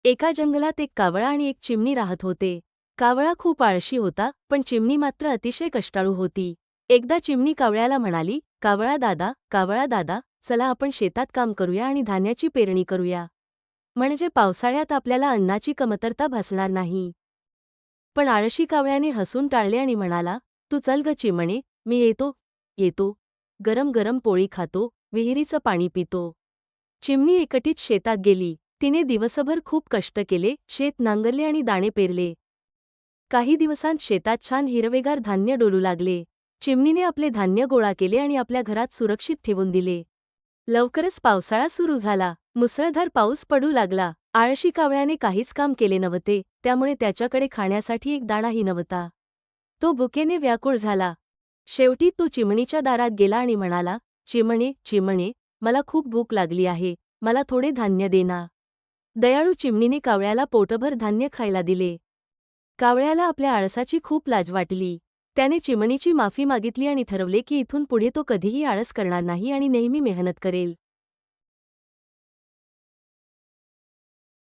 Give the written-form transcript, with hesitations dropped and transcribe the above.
एका जंगलात एक कावळा आणि एक चिमणी राहत होते. कावळा खूप आळशी होता, पण चिमणी मात्र अतिशय कष्टाळू होती. एकदा चिमणी कावळ्याला म्हणाली, कावळा दादा, चला आपण शेतात काम करूया आणि धान्याची पेरणी करूया. म्हणजे पावसाळ्यात आपल्याला अन्नाची कमतरता भासणार नाही. पण आळशी कावळ्याने हसून टाळले आणि म्हणाला, तू चल ग चिमणे, मी येतो. गरम गरम पोळी खातो, विहिरीचं पाणी पितो. चिमणी एकटीच शेतात गेली. तिने दिवसभर खूप कष्ट केले, शेत नांगरले आणि दाणे पेरले. काही दिवसांत शेतात छान हिरवेगार धान्य डोलू लागले. चिमणीने आपले धान्य गोळा केले आणि आपल्या घरात सुरक्षित ठेवून दिले. लवकरच पावसाळा सुरू झाला. मुसळधार पाऊस पडू लागला. आळशी कावळ्याने काहीच काम केले नव्हते, त्यामुळे त्याच्याकडे खाण्यासाठी एक दाणाही नव्हता. तो भुकेने व्याकुळ झाला. शेवटी तो चिमणीच्या दारात गेला आणि म्हणाला, चिमणे, मला खूप भूक लागली आहे, मला थोडे धान्य दे ना. दयाळू चिमणीने कावळ्याला पोटभर धान्य खायला दिले. कावळ्याला आपल्या आळसाची खूप लाज वाटली. त्याने चिमणीची माफी मागितली आणि ठरवले की इथून पुढे तो कधीही आळस करणार नाही आणि नेहमी मेहनत करेल.